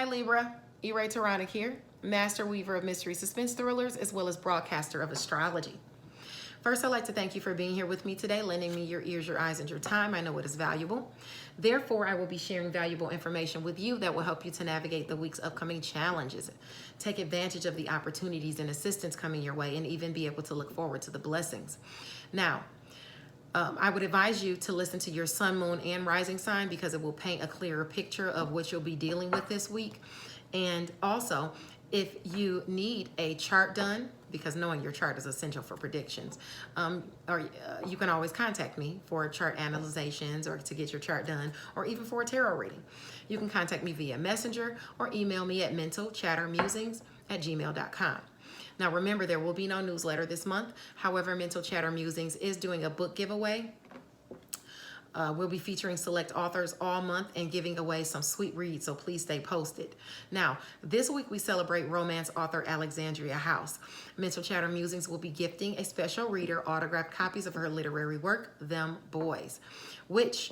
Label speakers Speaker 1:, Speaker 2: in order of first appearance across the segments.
Speaker 1: Hi Libra, E-Ray Taronic here, master weaver of mystery suspense thrillers as well as broadcaster of astrology. First, I'd like to thank you for being here with me today, lending me your ears, your eyes, and your time. I know it is valuable. Therefore, I will be sharing valuable information with you that will help you to navigate the week's upcoming challenges, take advantage of the opportunities and assistance coming your way, and even be able to look forward to the blessings. Now, I would advise you to listen to your sun, moon, and rising sign because it will paint a clearer picture of what you'll be dealing with this week. And also, if you need a chart done, because knowing your chart is essential for predictions, you can always contact me for chart analyzations or to get your chart done, or even for a tarot reading. You can contact me via messenger or email me at mentalchattermusings@gmail.com. Now remember, there will be no newsletter this month. However, Mental Chatter Musings is doing a book giveaway. We'll be featuring select authors all month and giving away some sweet reads, so please stay posted. Now, this week we celebrate romance author Alexandria House. Mental Chatter Musings will be gifting a special reader autographed copies of her literary work, Them Boys, which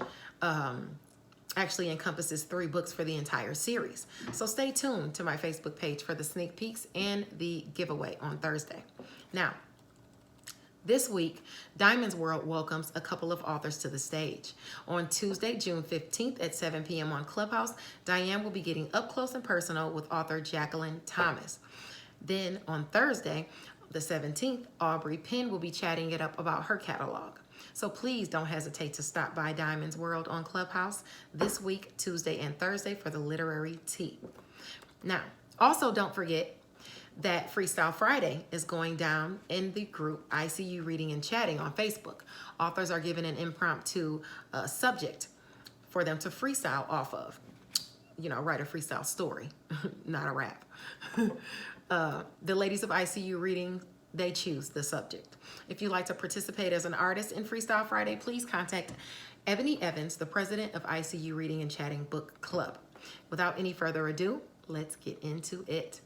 Speaker 1: actually encompasses 3 books for the entire series. So stay tuned to my Facebook page for the sneak peeks and the giveaway on Thursday. Now, this week, Diamond's World welcomes a couple of authors to the stage. On Tuesday, June 15th at 7 p.m. on Clubhouse, Diane will be getting up close and personal with author Jacqueline Thomas. Then on Thursday, the 17th, Aubrey Penn will be chatting it up about her catalog. So please don't hesitate to stop by Diamond's World on Clubhouse this week, Tuesday and Thursday, for the literary tea. Now, also don't forget that Freestyle Friday is going down in the group ICU Reading and Chatting on Facebook. Authors are given an impromptu subject for them to freestyle off of. You know, write a freestyle story, not a rap. The ladies of ICU Reading, they choose the subject. If you'd like to participate as an artist in Freestyle Friday, please contact Ebony Evans, the president of ICU Reading and Chatting Book Club. Without any further ado, let's get into it.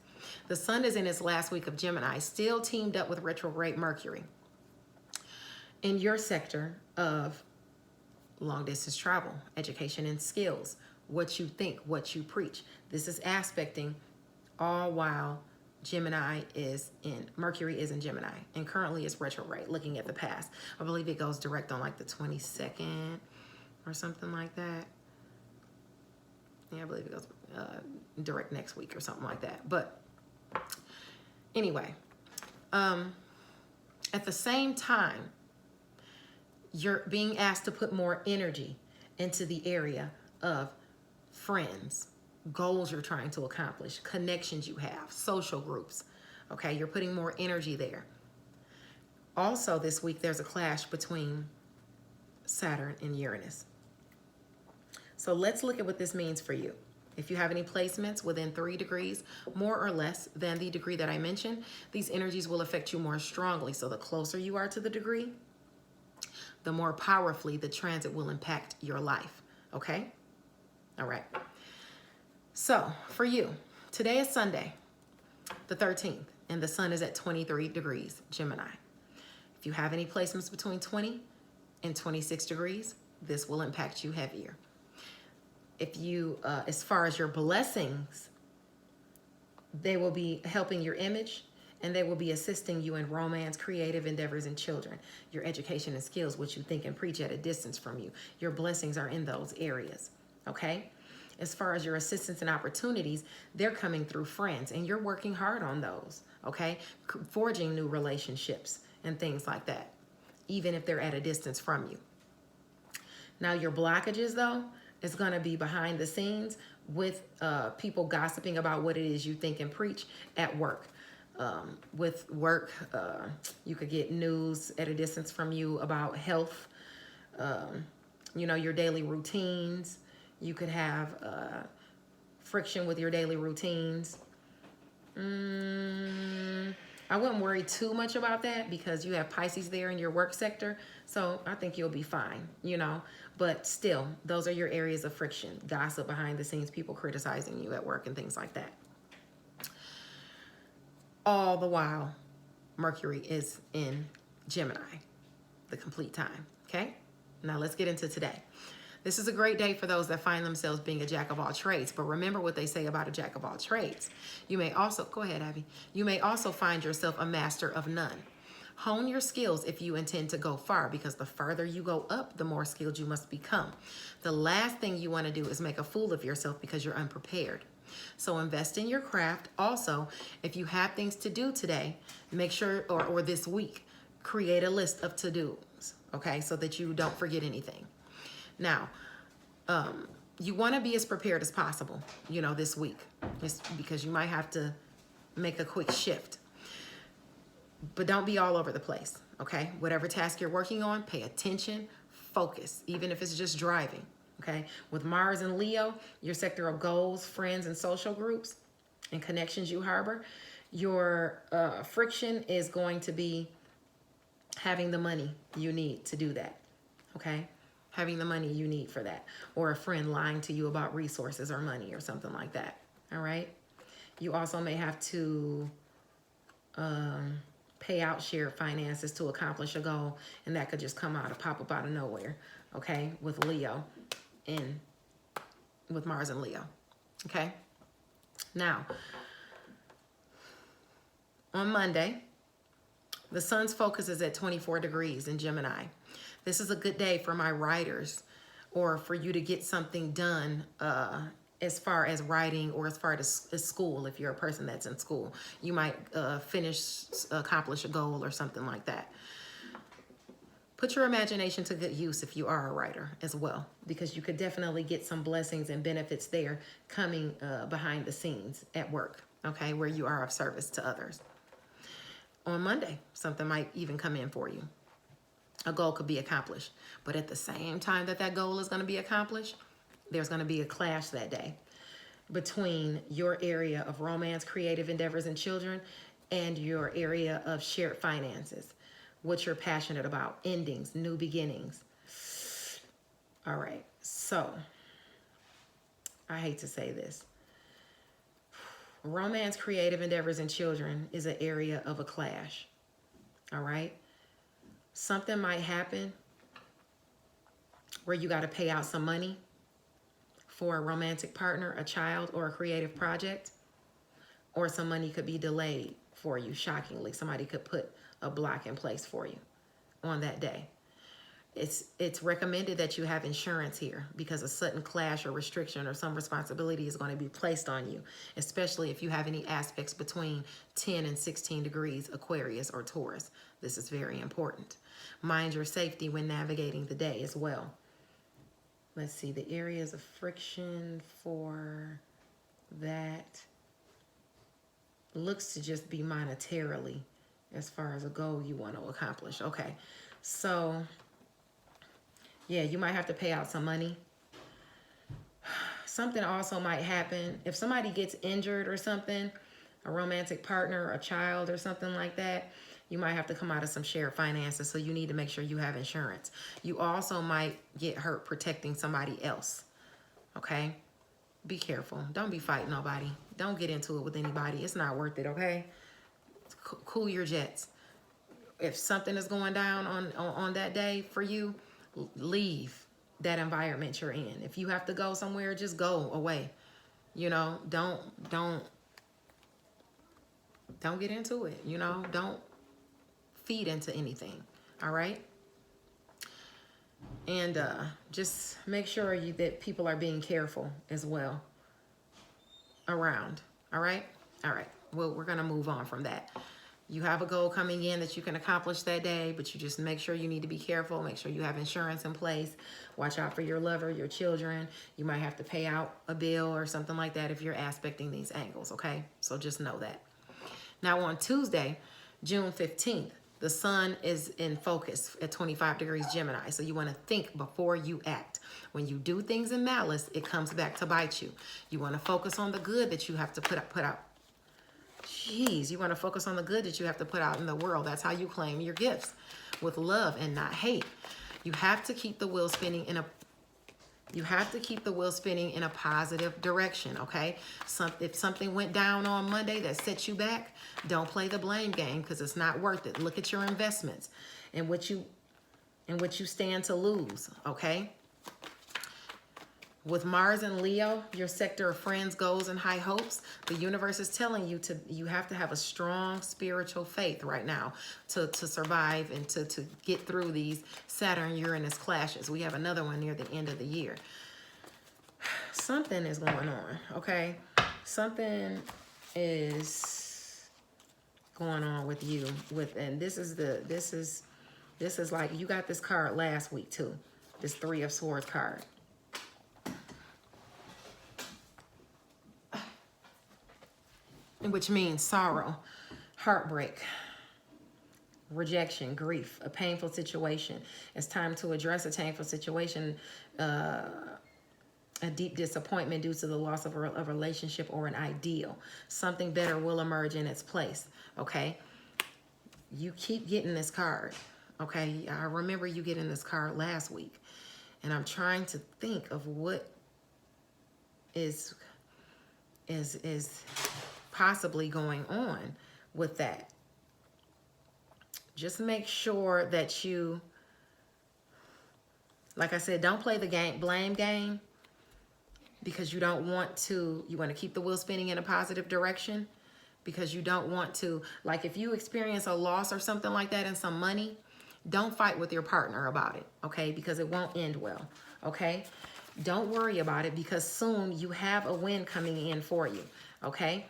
Speaker 1: The sun is in its last week of Gemini, still teamed up with retrograde Mercury. In your sector of long distance travel, education and skills, what you think, what you preach. This is aspecting all while Mercury is in Gemini, and currently it's retrograde, looking at the past. I believe it goes direct on like the 22nd or something like that. Yeah, I believe it goes direct next week or something like that. But anyway, at the same time, you're being asked to put more energy into the area of friends, goals you're trying to accomplish, connections you have, social groups. Okay, you're putting more energy there. Also this week, there's a clash between Saturn and Uranus. So let's look at what this means for you. If you have any placements within 3 degrees, more or less than the degree that I mentioned, these energies will affect you more strongly. So the closer you are to the degree, the more powerfully the transit will impact your life. Okay? All right. So for you, today is Sunday, the 13th, and the sun is at 23 degrees, Gemini. If you have any placements between 20 and 26 degrees, this will impact you heavier. If you, as far as your blessings, they will be helping your image, and they will be assisting you in romance, creative endeavors, and children. Your education and skills, what you think and preach at a distance from you. Your blessings are in those areas, okay? As far as your assistance and opportunities, they're coming through friends, and you're working hard on those, okay? Forging new relationships and things like that, even if they're at a distance from you. Now, your blockages, though, is going to be behind the scenes with people gossiping about what it is you think and preach at work. With work, you could get news at a distance from you about health, you know, your daily routines. You could have friction with your daily routines. I wouldn't worry too much about that because you have Pisces there in your work sector. So I think you'll be fine, you know. But still, those are your areas of friction. Gossip behind the scenes, people criticizing you at work and things like that. All the while, Mercury is in Gemini, the complete time, okay? Now let's get into today. This is a great day for those that find themselves being a jack of all trades. But remember what they say about a jack of all trades. You may also, go ahead, Abby. You may also find yourself a master of none. Hone your skills if you intend to go far, because the further you go up, the more skilled you must become. The last thing you want to do is make a fool of yourself because you're unprepared. So invest in your craft. Also, if you have things to do today, make sure, or this week, create a list of to-dos, okay, so that you don't forget anything. Now, you want to be as prepared as possible, you know, this week, just because you might have to make a quick shift. But don't be all over the place, okay? Whatever task you're working on, pay attention, focus, even if it's just driving, okay? With Mars and Leo, your sector of goals, friends, and social groups and connections you harbor, your friction is going to be having the money you need to do that, okay? Having the money you need for that. Or a friend lying to you about resources or money or something like that, all right? You also may have to pay out shared finances to accomplish a goal, and that could just come out of pop up out of nowhere, okay, with Leo and with Mars and Leo, okay? Now, on Monday, the sun's focus is at 24 degrees in Gemini. This is a good day for my writers, or for you to get something done as far as writing, or as far as school. If you're a person that's in school, you might accomplish a goal or something like that. Put your imagination to good use if you are a writer as well, because you could definitely get some blessings and benefits there coming behind the scenes at work, okay, where you are of service to others. On Monday, something might even come in for you. A goal could be accomplished, but at the same time that that goal is going to be accomplished, there's going to be a clash that day between your area of romance, creative endeavors, and children, and your area of shared finances, what you're passionate about, endings, new beginnings. All right, so I hate to say this. Romance, creative endeavors, and children is an area of a clash, all right? Something might happen where you got to pay out some money for a romantic partner, a child, or a creative project, or some money could be delayed for you, shockingly. Somebody could put a block in place for you on that day. It's recommended that you have insurance here, because a sudden clash or restriction or some responsibility is going to be placed on you, especially if you have any aspects between 10 and 16 degrees Aquarius or Taurus. This is very important. Mind your safety when navigating the day as well. Let's see, the areas of friction for that looks to just be monetarily as far as a goal you want to accomplish. Okay, so yeah, you might have to pay out some money. Something also might happen if somebody gets injured or something, a romantic partner, a child, or something like that. You might have to come out of some shared finances, so you need to make sure you have insurance. You also might get hurt protecting somebody else, okay? Be careful. Don't be fighting nobody. Don't get into it with anybody. It's not worth it, okay? Cool your jets. If something is going down on that day for you, leave that environment you're in. If you have to go somewhere, just go away. You know, don't get into it. You know, don't feed into anything. All right? And just make sure that people are being careful as well around. All right? All right. Well, we're going to move on from that. You have a goal coming in that you can accomplish that day, but you just make sure you need to be careful. Make sure you have insurance in place. Watch out for your lover, your children. You might have to pay out a bill or something like that if you're aspecting these angles, okay? So just know that. Now on Tuesday, June 15th, the sun is in focus at 25 degrees Gemini. So you want to think before you act. When you do things in malice, it comes back to bite you. You want to focus on the good that you have to put out. Jeez, you want to focus on the good that you have to put out in the world. That's how you claim your gifts, with love and not hate. You have to keep the wheel spinning in a positive direction, okay? If something went down on Monday that set you back, don't play the blame game, because it's not worth it. Look at your investments and what you stand to lose, okay? With Mars and Leo, your sector of friends, goals, and high hopes, the universe is telling you you have to have a strong spiritual faith right now to survive and to get through these Saturn-Uranus clashes. We have another one near the end of the year. Something is going on, okay? Something is going on with you. And this is like, you got this card last week too. This Three of Swords card. Which means sorrow, heartbreak, rejection, grief, a painful situation. It's time to address a painful situation, a deep disappointment due to the loss of a relationship or an ideal. Something better will emerge in its place, okay? You keep getting this card, okay? I remember you getting this card last week, and I'm trying to think of what is possibly going on with that. Just make sure that you, like I said, don't play the blame game, because you don't want to, you want to keep the wheel spinning in a positive direction, because you don't want to, like if you experience a loss or something like that in some money, don't fight with your partner about it, okay? Because it won't end well, okay? Don't worry about it, because soon you have a win coming in for you, okay?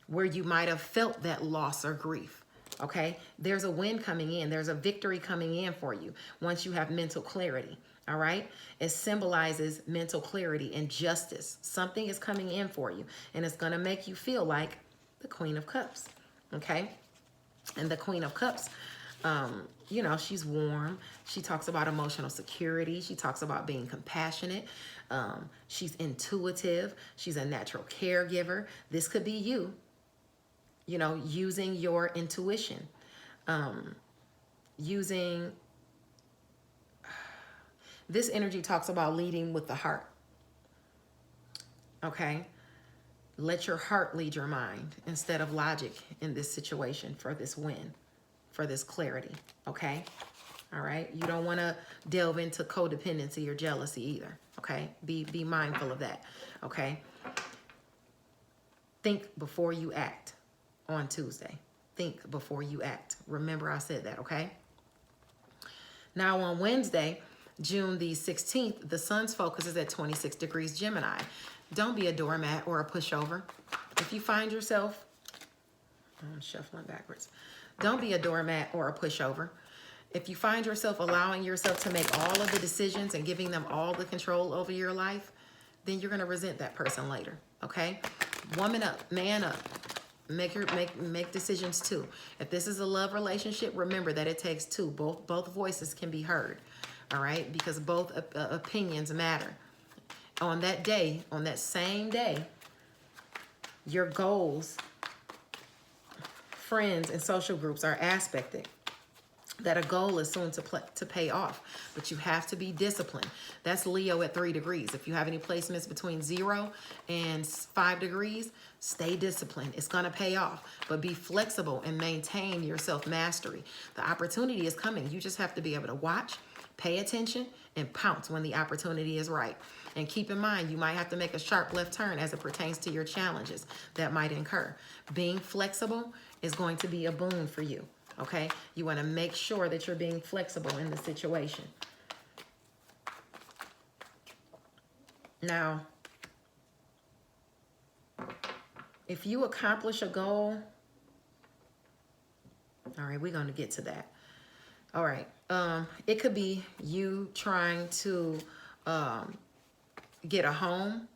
Speaker 1: Where you might have felt that loss or grief, okay? There's a win coming in. There's a victory coming in for you once you have mental clarity, all right? It symbolizes mental clarity and justice. Something is coming in for you, and it's going to make you feel like the Queen of Cups, okay? And the Queen of Cups, you know, she's warm. She talks about emotional security. She talks about being compassionate. She's intuitive. She's a natural caregiver. This could be you. You know, using your intuition, this energy talks about leading with the heart, okay? Let your heart lead your mind instead of logic in this situation for this win, for this clarity, okay? All right? You don't want to delve into codependency or jealousy either, okay? Be mindful of that, okay? Think before you act. On Tuesday. Think before you act. Remember I said that, okay? Now on Wednesday, June the 16th, the sun's focus is at 26 degrees Gemini. Don't be a doormat or a pushover. If you find yourself, I'm shuffling backwards. Don't be a doormat or a pushover. If you find yourself allowing yourself to make all of the decisions and giving them all the control over your life, then you're going to resent that person later, okay? Woman up, man up. Make decisions too. If this is a love relationship, remember that it takes two. Both voices can be heard, all right? Because both opinions matter. On that day, on that same day, your goals, friends, and social groups are aspected. That a goal is soon to pay off, but you have to be disciplined. That's Leo at 3 degrees. If you have any placements between 0 and 5 degrees, stay disciplined. It's going to pay off, but be flexible and maintain your self-mastery. The opportunity is coming. You just have to be able to watch, pay attention, and pounce when the opportunity is right. And keep in mind, you might have to make a sharp left turn as it pertains to your challenges that might incur. Being flexible is going to be a boon for you. Okay, you want to make sure that you're being flexible in the situation. Now, if you accomplish a goal, all right, we're going to get to that. All right, it could be you trying to get a home.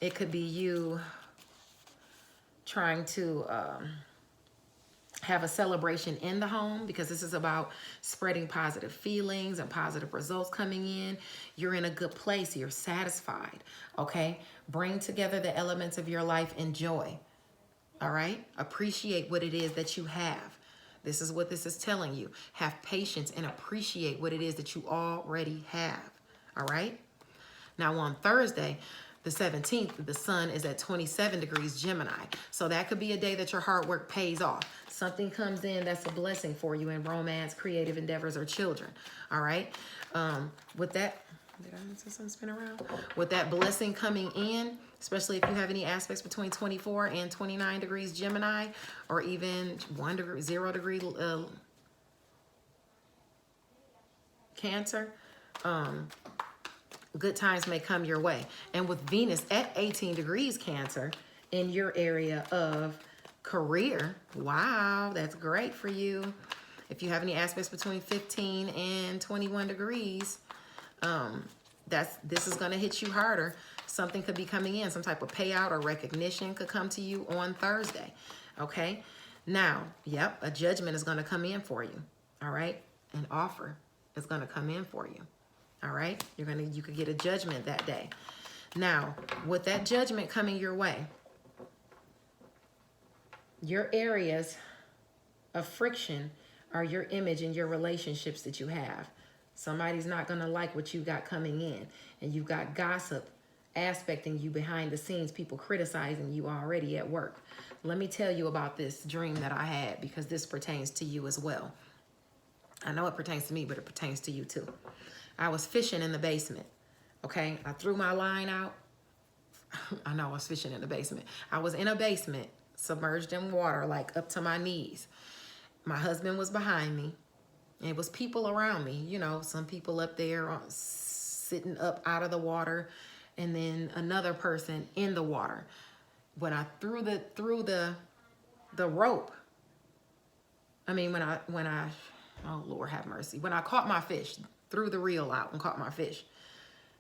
Speaker 1: It could be you trying to have a celebration in the home, because this is about spreading positive feelings and positive results coming in. You're in a good place. You're satisfied, okay? Bring together the elements of your life. Enjoy, all right? Appreciate what it is that you have. This is what this is telling you. Have patience and appreciate what it is that you already have, all right? Now on Thursday, the 17th, the sun is at 27 degrees Gemini. So that could be a day that your hard work pays off. Something comes in that's a blessing for you in romance, creative endeavors, or children. All right. With that, Did I answer some spin around? With that blessing coming in, especially if you have any aspects between 24 and 29 degrees Gemini, or even 1 degree, 0 degree Cancer, good times may come your way. And with Venus at 18 degrees Cancer in your area of career, wow, that's great for you. If you have any aspects between 15 and 21 degrees, this is going to hit you harder. Something could be coming in, some type of payout or recognition could come to you on Thursday. Okay, now, yep, a judgment is going to come in for you. All right, an offer is going to come in for you. All right, you could get a judgment that day. Now, with that judgment coming your way, your areas of friction are your image and your relationships that you have. Somebody's not going to like what you got coming in, and you've got gossip aspecting you behind the scenes, people criticizing you already at work. Let me tell you about this dream that I had, because this pertains to you as well. I know it pertains to me, but it pertains to you too. I was fishing in the basement, okay? I threw my line out. I know I was fishing in the basement. I was in a basement, submerged in water, like up to my knees. My husband was behind me. It was people around me, you know, some people up there sitting up out of the water, and then another person in the water. When I threw the rope, I mean, when I, oh Lord have mercy, when I caught my fish, threw the reel out and caught my fish,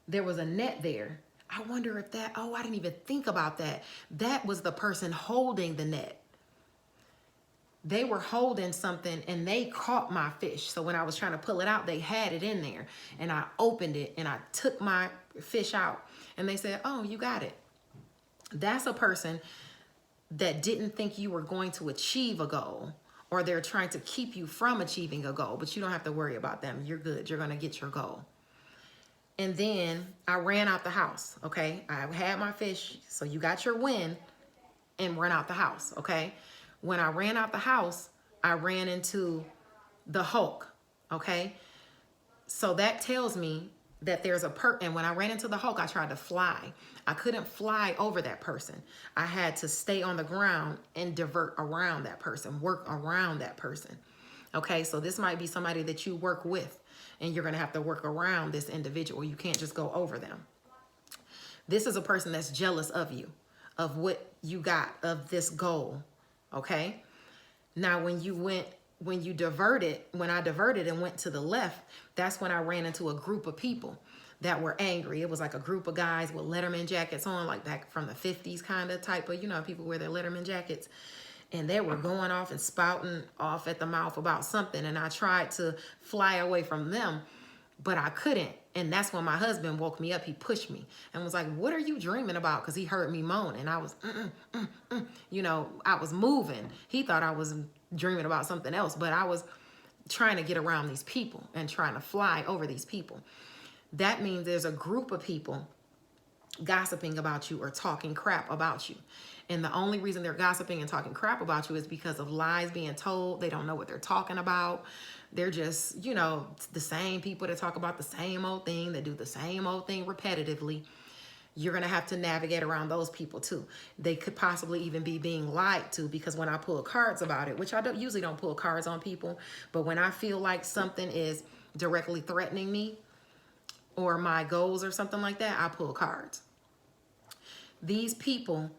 Speaker 1: there was a net there. I wonder if that, oh, I didn't even think about that. That was the person holding the net. They were holding something and they caught my fish. So when I was trying to pull it out, they had it in there, and I opened it and I took my fish out, and they said, oh, you got it. That's a person that didn't think you were going to achieve a goal, or they're trying to keep you from achieving a goal, but you don't have to worry about them. You're good. You're going to get your goal. And then I ran out the house. Okay. I had my fish. So you got your win and ran out the house. Okay. When I ran out the house, I ran into the Hulk, okay? So that tells me that there's and when I ran into the Hulk, I tried to fly. I couldn't fly over that person. I had to stay on the ground and divert around that person, work around that person, okay? So this might be somebody that you work with, and you're gonna have to work around this individual. You can't just go over them. This is a person that's jealous of you, of what you got, of this goal. Okay. Now, when I diverted and went to the left, that's when I ran into a group of people that were angry. It was like a group of guys with Letterman jackets on, like back from the 50s kind of type of, you know, people wear their Letterman jackets. And they were going off and spouting off at the mouth about something. And I tried to fly away from them, but I couldn't. And that's when my husband woke me up. He pushed me and was like, what are you dreaming about? Because he heard me moan, and I was, you know, I was moving. He thought I was dreaming about something else, but I was trying to get around these people and trying to fly over these people. That means there's a group of people gossiping about you or talking crap about you. And the only reason they're gossiping and talking crap about you is because of lies being told. They don't know what they're talking about. They're just, you know, the same people that talk about the same old thing, that do the same old thing repetitively. You're going to have to navigate around those people too. They could possibly even be being lied to, because when I pull cards about it, which I usually don't pull cards on people, but when I feel like something is directly threatening me or my goals or something like that, I pull cards. These people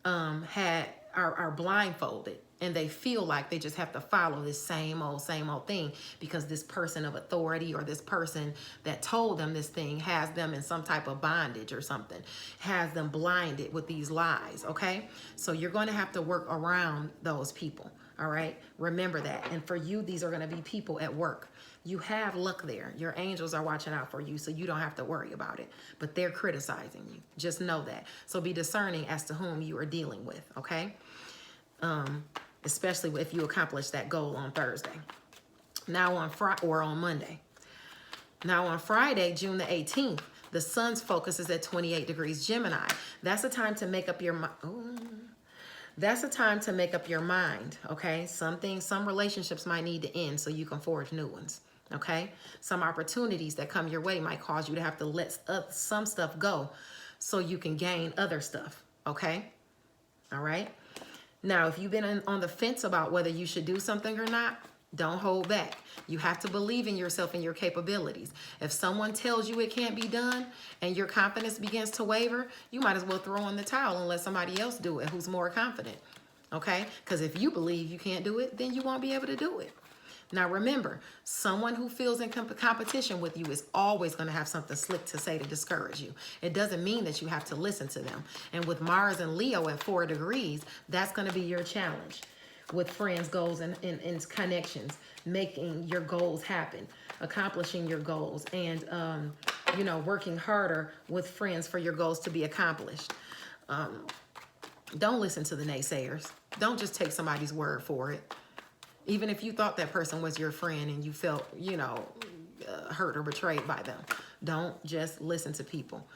Speaker 1: are blindfolded, and they feel like they just have to follow this same old thing, because this person of authority or this person that told them this thing has them in some type of bondage or something, has them blinded with these lies, okay? So you're going to have to work around those people, all right? Remember that. And for you, these are going to be people at work. You have luck there. Your angels are watching out for you, so you don't have to worry about it. But they're criticizing you. Just know that. So be discerning as to whom you are dealing with, okay? Especially if you accomplish that goal on Thursday. Now on Friday, or on Monday. Now on Friday, June the 18th, the sun's focus is at 28 degrees Gemini. That's a time to make up your mind. That's a time to make up your mind, okay? Some relationships might need to end so you can forge new ones, Okay? Some opportunities that come your way might cause you to have to let some stuff go so you can gain other stuff. Okay? All right? Now, if you've been on the fence about whether you should do something or not, don't hold back. You have to believe in yourself and your capabilities. If someone tells you it can't be done and your confidence begins to waver, you might as well throw in the towel and let somebody else do it who's more confident. Okay? Because if you believe you can't do it, then you won't be able to do it. Now remember, someone who feels in competition with you is always going to have something slick to say to discourage you. It doesn't mean that you have to listen to them. And with Mars and Leo at 4 degrees, that's going to be your challenge with friends, goals, and connections, making your goals happen, accomplishing your goals, and, you know, working harder with friends for your goals to be accomplished. Don't listen to the naysayers. Don't just take somebody's word for it. Even if you thought that person was your friend and you felt, you know, hurt or betrayed by them. Don't just listen to people.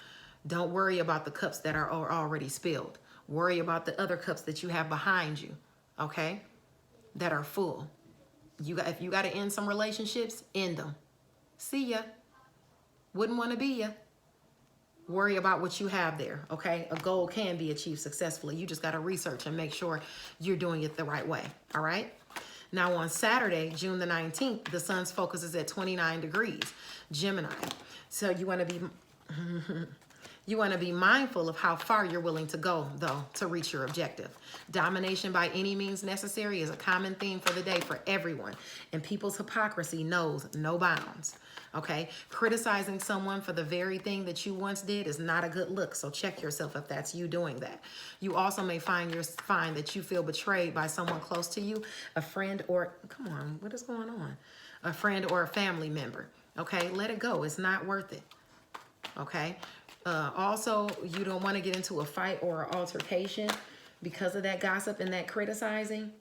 Speaker 1: Don't worry about the cups that are already spilled. Worry about the other cups that you have behind you, okay, that are full. If you got to end some relationships, end them. See ya. Wouldn't want to be ya. Worry about what you have there, okay? A goal can be achieved successfully. You just got to research and make sure you're doing it the right way, all right? Now on Saturday, June the 19th, the sun's focus is at 29 degrees, Gemini. So you want to be mindful of how far you're willing to go, though, to reach your objective. Domination by any means necessary is a common theme for the day for everyone, and people's hypocrisy knows no bounds. Okay, criticizing someone for the very thing that you once did is not a good look. So check yourself if that's you doing that. You also may find that you feel betrayed by someone close to you, a friend or, come on, what is going on? A friend or a family member. Okay, let it go. It's not worth it. Okay. Also, you don't want to get into a fight or an altercation because of that gossip and that criticizing.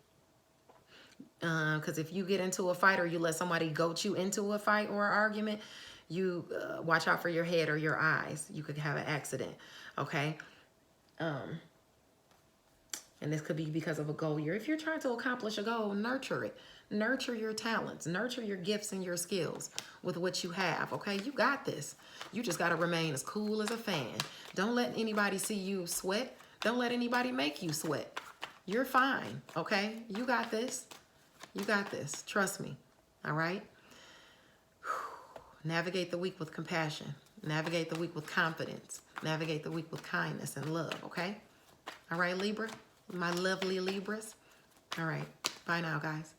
Speaker 1: Because if you get into a fight or you let somebody goat you into a fight or an argument, you watch out for your head or your eyes. You could have an accident, okay? And this could be because of a goal year. If you're trying to accomplish a goal, nurture it. Nurture your talents. Nurture your gifts and your skills with what you have, okay? You got this. You just got to remain as cool as a fan. Don't let anybody see you sweat. Don't let anybody make you sweat. You're fine, okay? You got this. You got this. Trust me. All right? Navigate the week with compassion. Navigate the week with confidence. Navigate the week with kindness and love, okay? All right, Libra? My lovely Libras? All right. Bye now, guys.